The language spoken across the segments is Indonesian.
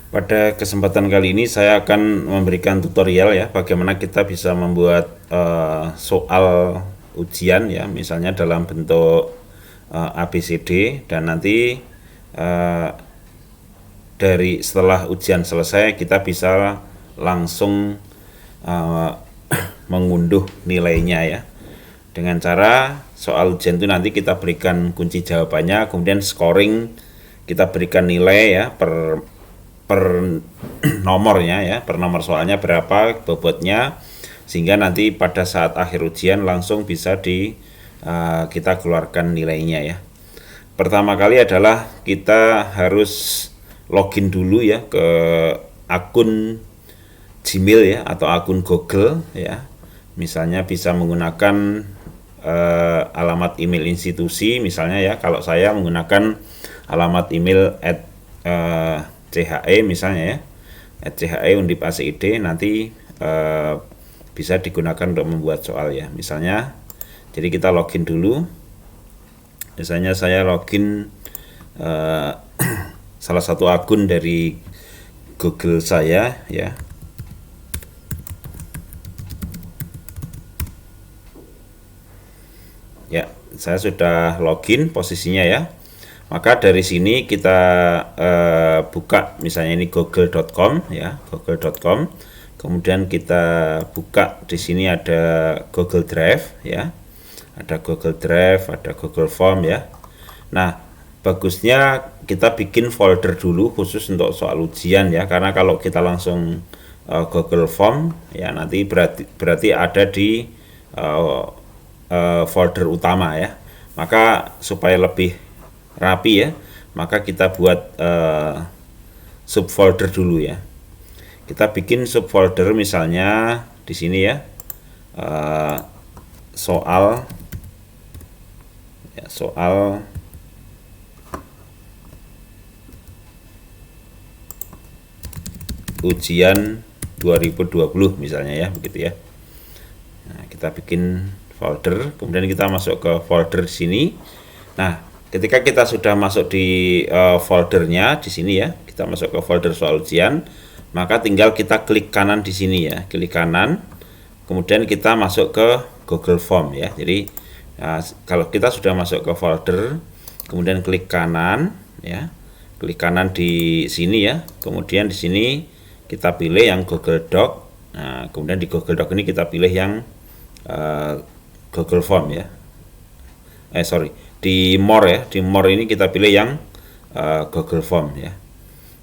Pada kesempatan kali ini saya akan memberikan tutorial ya bagaimana kita bisa membuat soal ujian ya, misalnya dalam bentuk ABCD, dan nanti eh, dari setelah ujian selesai kita bisa langsung eh, mengunduh nilainya ya, dengan cara soal ujian itu nanti kita berikan kunci jawabannya, kemudian scoring kita berikan nilai ya per nomornya ya, per nomor soalnya berapa bobotnya, sehingga nanti pada saat akhir ujian langsung bisa kita keluarkan nilainya ya. Pertama kali adalah kita harus login dulu ya ke akun Gmail ya, atau akun Google ya. Misalnya bisa menggunakan alamat email institusi misalnya ya. Kalau saya menggunakan alamat email CHE misalnya ya, CHE Undip ACID, nanti bisa digunakan untuk membuat soal ya. Misalnya, jadi kita login dulu. Misalnya saya login salah satu akun dari Google saya ya. Ya, saya sudah login posisinya ya. Maka dari sini kita buka misalnya ini google.com ya, google.com. Kemudian kita buka di sini ada Google Drive ya. Ada Google Drive, ada Google Form ya. Nah, bagusnya kita bikin folder dulu khusus untuk soal ujian ya, karena kalau kita langsung Google Form ya, nanti berarti ada di folder utama ya. Maka supaya lebih rapi ya, maka kita buat subfolder dulu ya. Kita bikin subfolder misalnya di sini ya, soal ya, soal ujian 2020 misalnya ya, begitu ya. Nah, kita bikin folder, kemudian kita masuk ke folder sini. Nah, ketika kita sudah masuk di foldernya di sini ya, kita masuk ke folder soal ujian, maka tinggal kita klik kanan di sini ya, klik kanan, kemudian kita masuk ke Google Form ya. Jadi kalau kita sudah masuk ke folder, kemudian klik kanan ya, klik kanan di sini ya, kemudian di sini kita pilih yang Google Doc. Nah, kemudian di Google Doc ini kita pilih yang Google Form ya. Di more ya, di more ini kita pilih yang Google Form ya.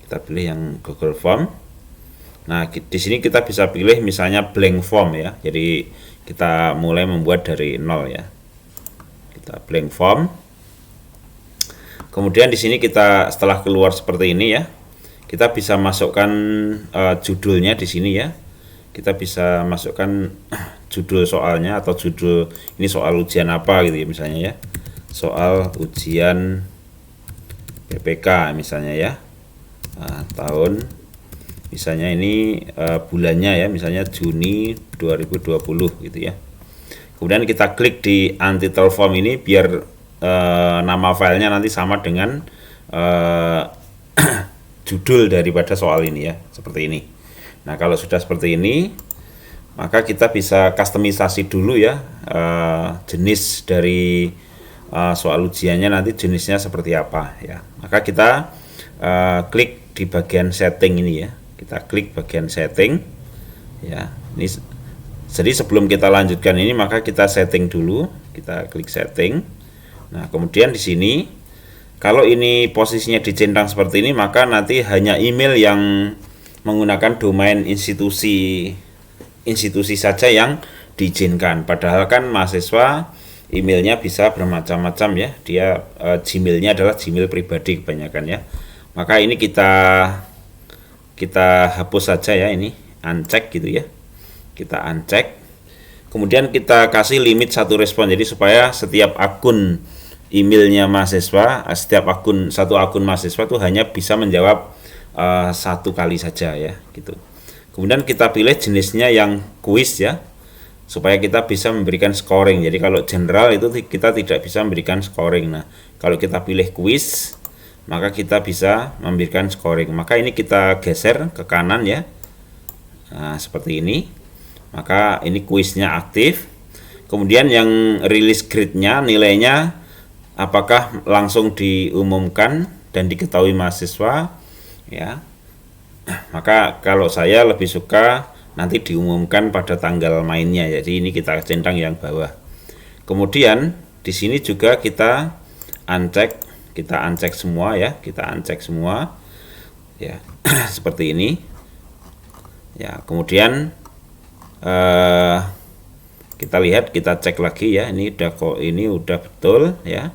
Kita pilih yang Google Form. Nah, di sini kita bisa pilih misalnya blank form ya. Jadi kita mulai membuat dari nol ya. Kita blank form. Kemudian di sini kita setelah keluar seperti ini ya, kita bisa masukkan judulnya di sini ya. Kita bisa masukkan judul soalnya, atau judul ini soal ujian apa gitu ya, misalnya ya, soal ujian PPK misalnya ya, tahun misalnya ini bulannya ya, misalnya Juni 2020 gitu ya. Kemudian kita klik di untitled form ini biar nama filenya nanti sama dengan judul daripada soal ini ya, seperti ini. Nah, kalau sudah seperti ini, maka kita bisa customisasi dulu ya, jenis dari soal ujiannya nanti jenisnya seperti apa ya. Maka kita klik di bagian setting ini ya. Kita klik bagian setting ya. Ini jadi sebelum kita lanjutkan ini, maka kita setting dulu. Kita klik setting. Nah, kemudian di sini kalau ini posisinya dicentang seperti ini, maka nanti hanya email yang menggunakan domain institusi saja yang diizinkan. Padahal kan mahasiswa emailnya bisa bermacam-macam ya. Dia Gmailnya adalah Gmail pribadi kebanyakan ya. Maka ini kita hapus saja ya, ini uncheck gitu ya. Kita uncheck. Kemudian kita kasih limit 1 respon. Jadi supaya setiap akun emailnya mahasiswa, satu akun mahasiswa itu hanya bisa menjawab 1 kali saja ya gitu. Kemudian kita pilih jenisnya yang kuis ya, supaya kita bisa memberikan scoring. Jadi kalau general itu kita tidak bisa memberikan scoring. Nah, kalau kita pilih kuis, maka kita bisa memberikan scoring. Maka ini kita geser ke kanan ya. Nah, seperti ini. Maka ini kuisnya aktif. Kemudian yang release grade-nya, nilainya apakah langsung diumumkan dan diketahui mahasiswa ya. Maka kalau saya lebih suka nanti diumumkan pada tanggal mainnya. Jadi ini kita centang yang bawah. Kemudian di sini juga kita uncheck semua ya, kita uncheck semua ya. Seperti ini ya. Kemudian kita lihat, kita cek lagi ya, ini udah betul ya.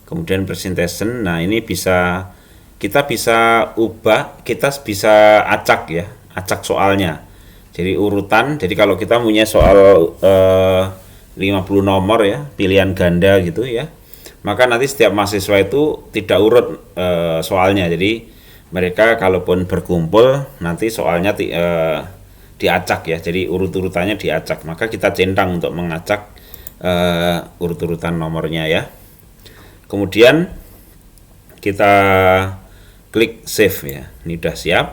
Kemudian presentation, nah ini kita bisa ubah, kita bisa acak ya, acak soalnya. Jadi urutan, jadi kalau kita punya soal 50 nomor ya, pilihan ganda gitu ya, maka nanti setiap mahasiswa itu tidak urut soalnya. Jadi mereka kalaupun berkumpul nanti soalnya diacak ya, jadi urut-urutannya diacak. Maka kita centang untuk mengacak urut-urutan nomornya ya. Kemudian kita klik save ya, ini udah siap.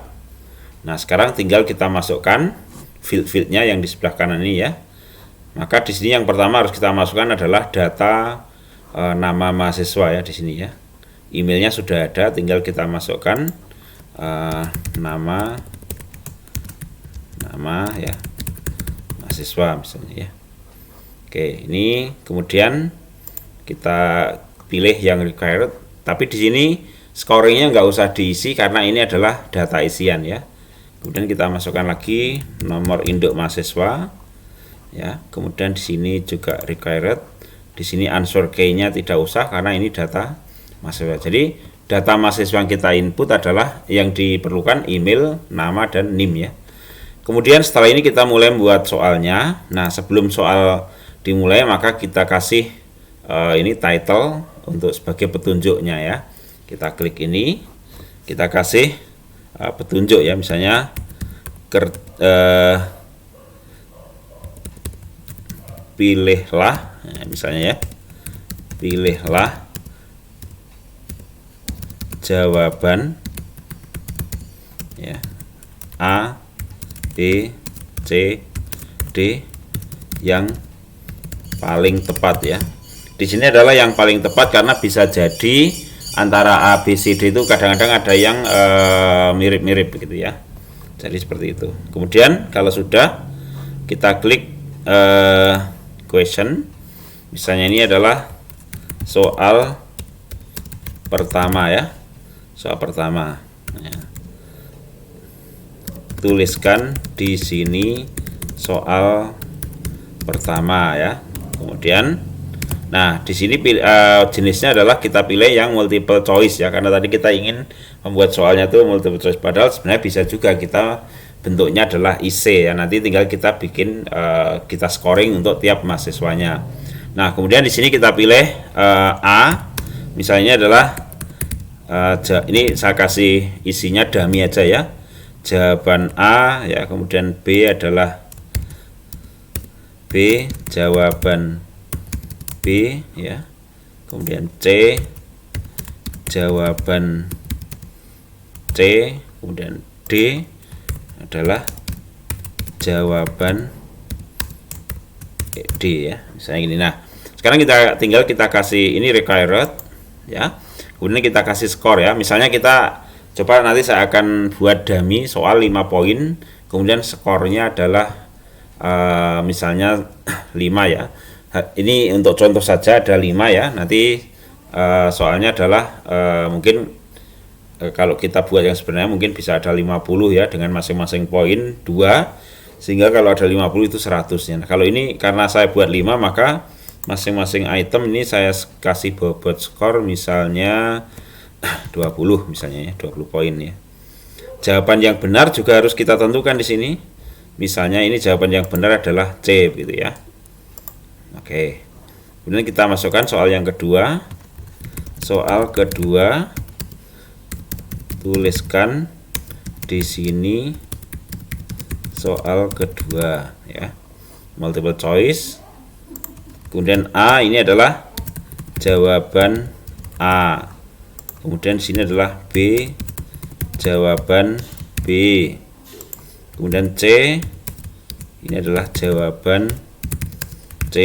Nah sekarang tinggal kita masukkan field-fieldnya yang di sebelah kanan ini ya. Maka di sini yang pertama harus kita masukkan adalah data nama mahasiswa ya di sini ya. Emailnya sudah ada, tinggal kita masukkan nama ya mahasiswa misalnya ya. Oke, ini kemudian kita pilih yang required, tapi di sini scoringnya nggak usah diisi karena ini adalah data isian ya. Kemudian kita masukkan lagi nomor induk mahasiswa ya. Kemudian di sini juga required, di sini answer key-nya tidak usah karena ini data mahasiswa. Jadi data mahasiswa yang kita input adalah yang diperlukan email, nama, dan NIM ya. Kemudian setelah ini kita mulai membuat soalnya. Nah sebelum soal dimulai maka kita kasih ini title untuk sebagai petunjuknya ya. Kita klik ini, kita kasih petunjuk ya, misalnya pilihlah misalnya ya, pilihlah jawaban ya A, B, C, D yang paling tepat ya. Di sini adalah yang paling tepat karena bisa jadi antara A, B, C, D itu kadang-kadang ada yang mirip-mirip begitu ya. Jadi seperti itu. Kemudian kalau sudah, kita klik question. Misalnya ini adalah soal pertama ya. Soal pertama. Ya. Tuliskan di sini soal pertama ya. Kemudian nah di sini jenisnya adalah kita pilih yang multiple choice ya, karena tadi kita ingin membuat soalnya tuh multiple choice, padahal sebenarnya bisa juga kita bentuknya adalah IC ya. Nanti tinggal kita bikin kita scoring untuk tiap mahasiswanya. Nah kemudian di sini kita pilih A misalnya adalah ini saya kasih isinya dummy aja ya, jawaban A ya. Kemudian B adalah B, jawaban B ya. Kemudian C, jawaban C. Kemudian D adalah jawaban D ya, misalnya ini. Nah sekarang tinggal kita kasih ini required ya. Kemudian kita kasih skor ya. Misalnya kita coba, nanti saya akan buat dummy soal 5 poin, kemudian skornya adalah misalnya 5 ya. Ini untuk contoh saja ada 5 ya. Nanti soalnya adalah mungkin kalau kita buat yang sebenarnya mungkin bisa ada 50 ya, dengan masing-masing poin 2, sehingga kalau ada 50 itu 100 ya. Nah, kalau ini karena saya buat 5 maka masing-masing item ini saya kasih bobot skor misalnya 20 misalnya ya, 20 poin ya. Jawaban yang benar juga harus kita tentukan di sini. Misalnya ini jawaban yang benar adalah C gitu ya. Oke. Kemudian kita masukkan soal yang kedua. Soal kedua, tuliskan di sini soal kedua ya. Multiple choice. Kemudian A ini adalah jawaban A. Kemudian di sini adalah B, jawaban B. Kemudian C, ini adalah jawaban C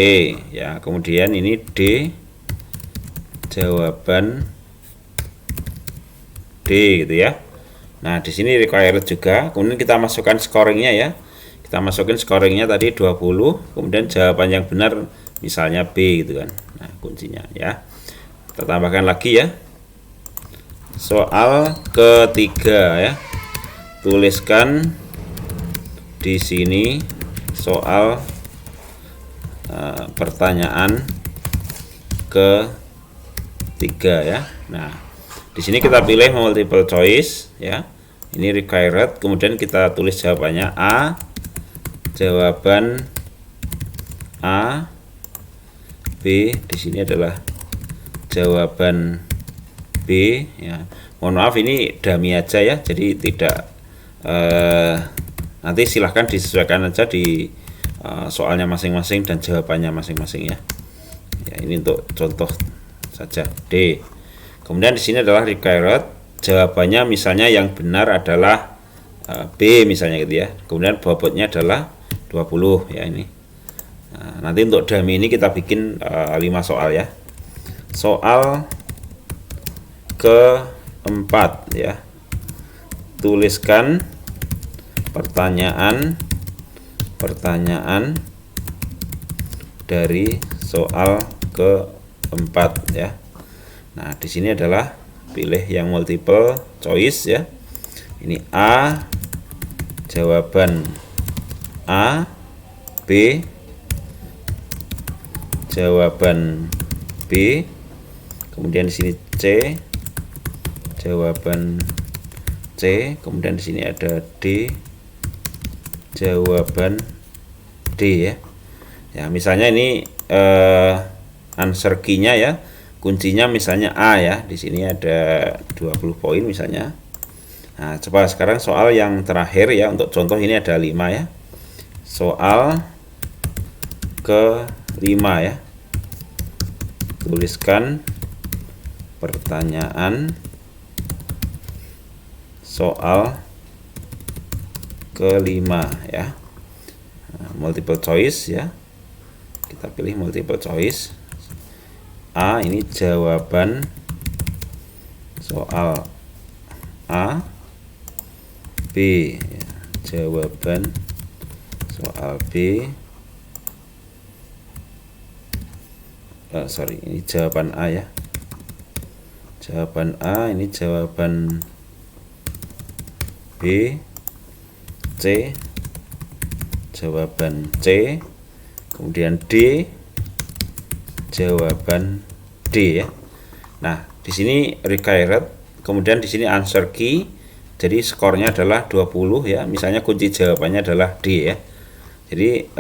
ya. Kemudian ini D, jawaban D gitu ya. Nah, di sini required juga. Kemudian kita masukkan scoringnya ya. Kita masukin scoringnya tadi 20, kemudian jawaban yang benar misalnya B gitu kan. Nah, kuncinya ya. Kita tambahkan lagi ya. Soal ketiga ya. Tuliskan di sini soal pertanyaan ketiga ya. Nah, di sini kita pilih multiple choice ya. Ini required, kemudian kita tulis jawabannya A, jawaban A, B, di sini adalah jawaban B ya. Mohon maaf ini dummy aja ya, jadi tidak nanti silahkan disesuaikan aja di soalnya masing-masing dan jawabannya masing-masing ya. Ya, ini untuk contoh saja D. Kemudian di sini adalah required, jawabannya misalnya yang benar adalah B misalnya gitu ya. Kemudian bobotnya adalah 20 ya ini. Nah, nanti untuk dummy ini kita bikin 5 soal ya. Soal keempat ya. Tuliskan pertanyaan dari soal keempat ya. Nah, di sini adalah pilih yang multiple choice ya. Ini A, jawaban A, B, jawaban B, kemudian di sini C, jawaban C, kemudian di sini ada D, jawaban D ya. Ya, misalnya ini answer key-nya ya. Kuncinya misalnya A ya. Di sini ada 20 poin misalnya. Nah, coba sekarang soal yang terakhir ya, untuk contoh ini ada 5 ya. Soal ke-5 ya. Tuliskan pertanyaan soal ke-5 ya. Nah, multiple choice ya. Kita pilih multiple choice. A, ini jawaban soal A. B ya, jawaban soal B. Ini jawaban A ya. Jawaban A, ini jawaban B. C, jawaban C. Kemudian D, jawaban D ya. Nah, di sini required, kemudian di sini answer key. Jadi skornya adalah 20 ya. Misalnya kunci jawabannya adalah D ya. Jadi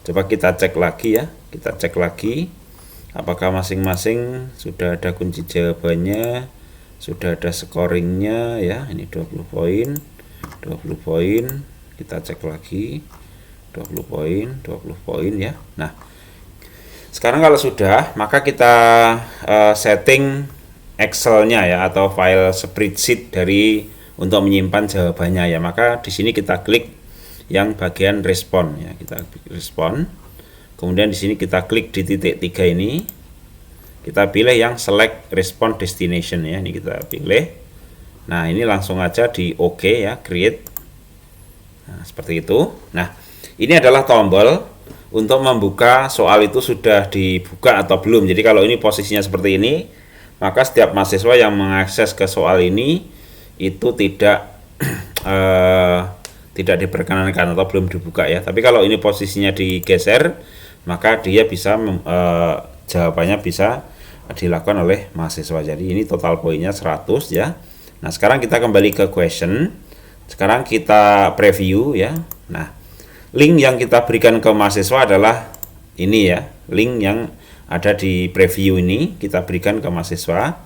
coba kita cek lagi ya. Kita cek lagi apakah masing-masing sudah ada kunci jawabannya, sudah ada scoringnya ya. Ini 20 poin, 20 poin. Kita cek lagi 20 poin, 20 poin ya. Nah, sekarang kalau sudah, maka kita setting Excel-nya ya, atau file spreadsheet dari untuk menyimpan jawabannya ya. Maka di sini kita klik yang bagian respon ya. Kita klik respon. Kemudian di sini kita klik di titik 3 ini. Kita pilih yang select response destination ya. Ini kita pilih. Nah, ini langsung aja di OK ya, create. Nah, seperti itu. Nah, ini adalah tombol untuk membuka soal itu sudah dibuka atau belum. Jadi kalau ini posisinya seperti ini, maka setiap mahasiswa yang mengakses ke soal ini itu tidak tidak diperkenankan atau belum dibuka ya. Tapi kalau ini posisinya digeser, maka dia bisa jawabannya bisa dilakukan oleh mahasiswa. Jadi ini total poinnya 100 ya. Nah, sekarang kita kembali ke question. Sekarang kita preview ya. Nah, link yang kita berikan ke mahasiswa adalah ini ya. Link yang ada di preview ini kita berikan ke mahasiswa.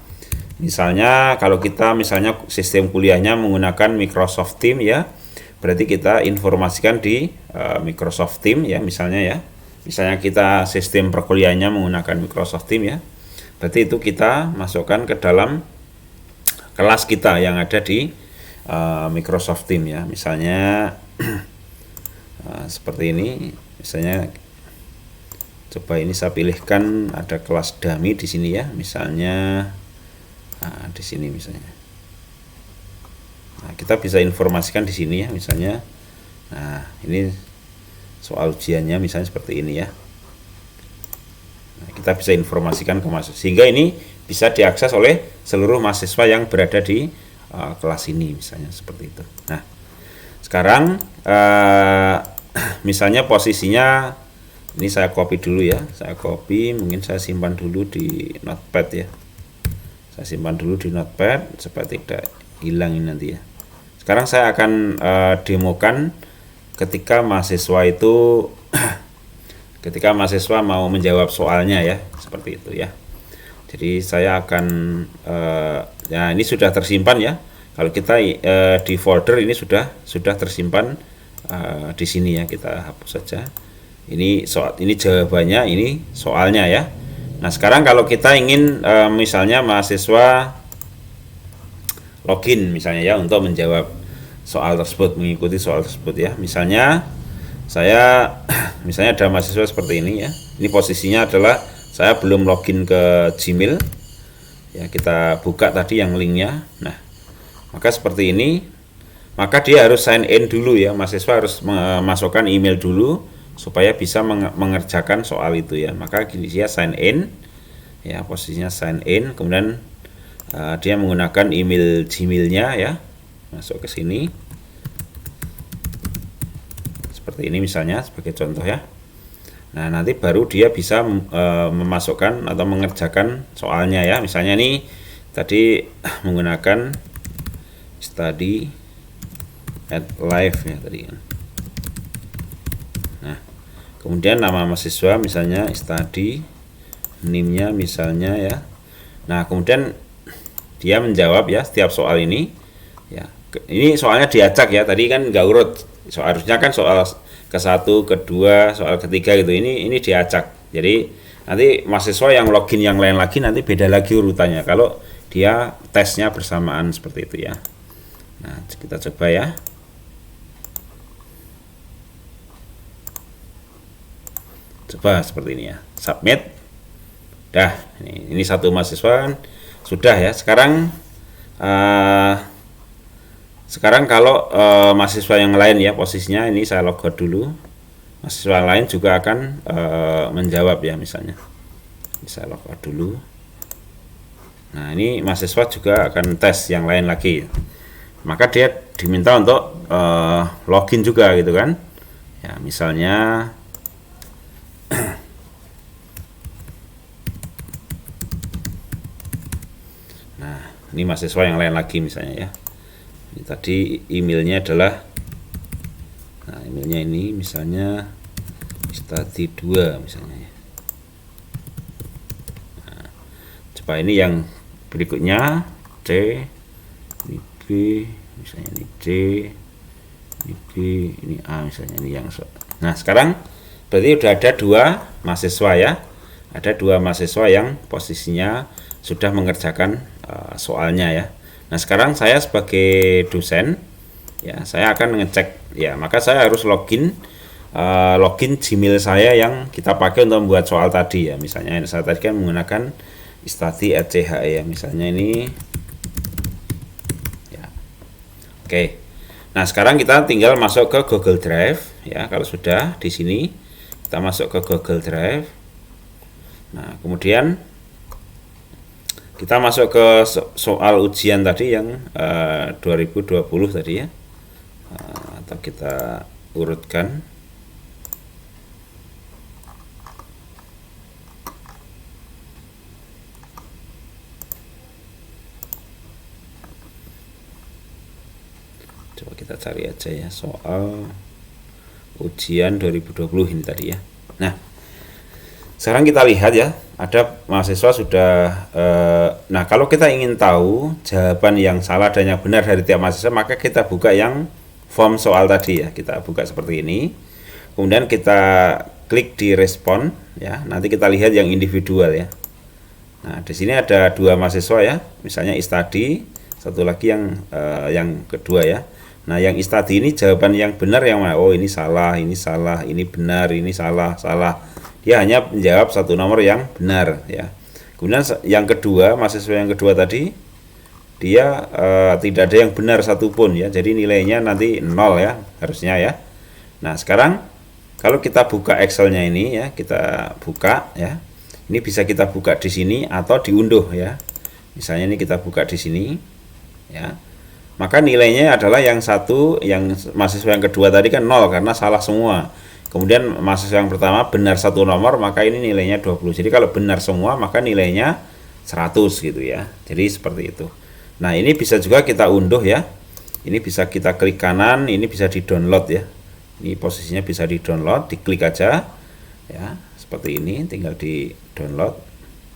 Misalnya kalau kita sistem kuliahnya menggunakan Microsoft Teams ya, berarti kita informasikan di Microsoft Teams ya, misalnya ya. Misalnya kita sistem perkuliahannya menggunakan Microsoft Teams ya. Berarti itu kita masukkan ke dalam kelas kita yang ada di Microsoft Teams ya. Misalnya seperti ini. Misalnya coba ini saya pilihkan ada kelas dummy di sini ya. Misalnya di sini misalnya. Nah, kita bisa informasikan di sini ya, misalnya. Nah, ini soal ujiannya misalnya seperti ini ya. Nah, kita bisa informasikan ke mahasiswa sehingga ini bisa diakses oleh seluruh mahasiswa yang berada di kelas ini misalnya seperti itu. Nah, sekarang misalnya posisinya ini saya copy dulu ya. Saya copy, mungkin saya simpan dulu di Notepad ya. Saya simpan dulu di Notepad supaya tidak hilang ini nanti ya. Sekarang saya akan demokan ketika mahasiswa itu ketika mahasiswa mau menjawab soalnya ya, seperti itu ya. Jadi saya akan ya ini sudah tersimpan ya. Kalau kita di folder ini sudah tersimpan di sini ya, kita hapus saja. Ini jawabannya, ini soalnya ya. Nah, sekarang kalau kita ingin misalnya mahasiswa login misalnya ya untuk menjawab soal tersebut, mengikuti soal tersebut ya. Misalnya misalnya ada mahasiswa seperti ini ya. Ini posisinya adalah saya belum login ke Gmail. Ya, kita buka tadi yang linknya. Nah, maka seperti ini. Maka dia harus sign in dulu ya. Mahasiswa harus memasukkan email dulu supaya bisa mengerjakan soal itu ya. Maka dia sign in ya, posisinya sign in, kemudian dia menggunakan email Gmailnya ya, masuk ke sini seperti ini misalnya sebagai contoh ya. Nah, nanti baru dia bisa memasukkan atau mengerjakan soalnya ya. Misalnya nih tadi menggunakan study at live ya tadi. Nah, kemudian nama mahasiswa misalnya study, NIM-nya misalnya ya. Nah, kemudian dia menjawab ya setiap soal ini ya. Ini soalnya diacak ya, tadi kan nggak urut. Harusnya kan soal ke-1, ke-2, soal ketiga gitu. Ini diacak. Jadi nanti mahasiswa yang login yang lain lagi nanti beda lagi urutannya kalau dia tesnya bersamaan seperti itu ya. Nah, kita coba ya. Coba seperti ini ya. Submit. Dah, ini satu mahasiswa sudah ya. Sekarang kalau mahasiswa yang lain ya, posisinya ini saya logout dulu. Mahasiswa lain juga akan menjawab ya, misalnya. Ini saya logout dulu. Nah, ini mahasiswa juga akan tes yang lain lagi. Maka dia diminta untuk login juga gitu kan. Ya, misalnya nah, ini mahasiswa yang lain lagi misalnya ya. Ini tadi emailnya adalah, nah emailnya ini misalnya study 2 misalnya ya. Nah, coba ini yang berikutnya C, ini B, misalnya ini C, ini B, ini A misalnya ini yang. Nah, sekarang berarti sudah ada 2 mahasiswa ya. Ada 2 mahasiswa yang posisinya sudah mengerjakan soalnya ya. Nah, sekarang saya sebagai dosen ya, saya akan ngecek ya, maka saya harus login Gmail saya yang kita pakai untuk membuat soal tadi ya. Misalnya saya tadi kan menggunakan study@ch ya, misalnya ini ya. Oke. Nah, sekarang kita tinggal masuk ke Google Drive ya. Kalau sudah di sini kita masuk ke Google Drive. Nah, kemudian kita masuk ke soal ujian tadi yang 2020 tadi ya. Atau kita urutkan. Coba kita cari aja ya soal ujian 2020 ini tadi ya. Nah, sekarang kita lihat ya, ada mahasiswa sudah nah, kalau kita ingin tahu jawaban yang salah dan yang benar dari tiap mahasiswa, maka kita buka yang form soal tadi ya. Kita buka seperti ini. Kemudian kita klik di respon ya. Nanti kita lihat yang individual ya. Nah, di sini ada dua mahasiswa ya, misalnya Istadi, satu lagi yang kedua ya. Nah, yang Istadi ini jawaban yang benar yang mana? Oh, ini salah, ini benar, ini salah, salah. Dia hanya menjawab satu nomor yang benar ya. Kemudian yang kedua, mahasiswa yang kedua tadi, dia tidak ada yang benar satupun ya. Jadi nilainya nanti 0 ya, harusnya ya. Nah, sekarang kalau kita buka Excelnya ini ya, kita buka ya. Ini bisa kita buka di sini atau diunduh ya. Misalnya ini kita buka di sini ya. Maka nilainya adalah yang satu, yang mahasiswa yang kedua tadi kan 0 karena salah semua. Kemudian mahasiswa yang pertama benar satu nomor, maka ini nilainya 20. Jadi kalau benar semua maka nilainya 100 gitu ya. Jadi seperti itu. Nah, ini bisa juga kita unduh ya. Ini bisa kita klik kanan, ini bisa di-download ya. Ini posisinya bisa di-download, diklik aja ya. Seperti ini, tinggal di download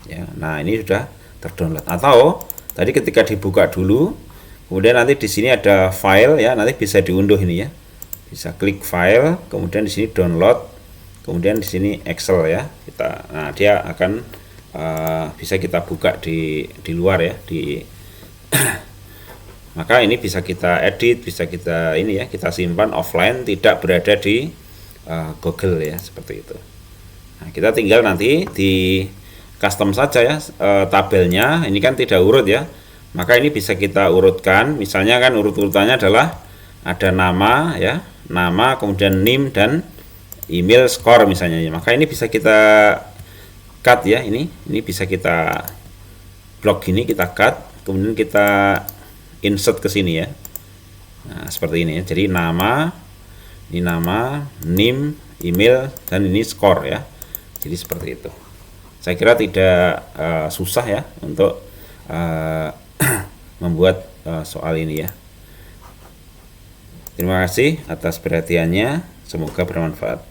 ya. Nah, ini sudah terdownload. Atau tadi ketika dibuka dulu, kemudian nanti di sini ada file ya, nanti bisa diunduh ini ya. Bisa klik file, kemudian di sini download, kemudian di sini Excel ya. Nah, dia akan bisa kita buka di luar ya, di maka ini bisa kita edit, bisa kita ini ya, kita simpan offline, tidak berada di Google ya, seperti itu. Nah, kita tinggal nanti di custom saja ya tabelnya. Ini kan tidak urut ya, maka ini bisa kita urutkan. Misalnya kan urut-urutannya adalah ada nama ya, nama, kemudian NIM dan email, skor misalnya ya. Maka ini bisa kita cut ya, ini bisa kita blok gini, kita cut, kemudian kita insert ke sini ya. Nah, seperti ini ya. Jadi nama, ini nama, NIM, email, dan ini skor ya. Jadi seperti itu. Saya kira tidak susah ya untuk membuat soal ini ya. Terima kasih atas perhatiannya. Semoga bermanfaat.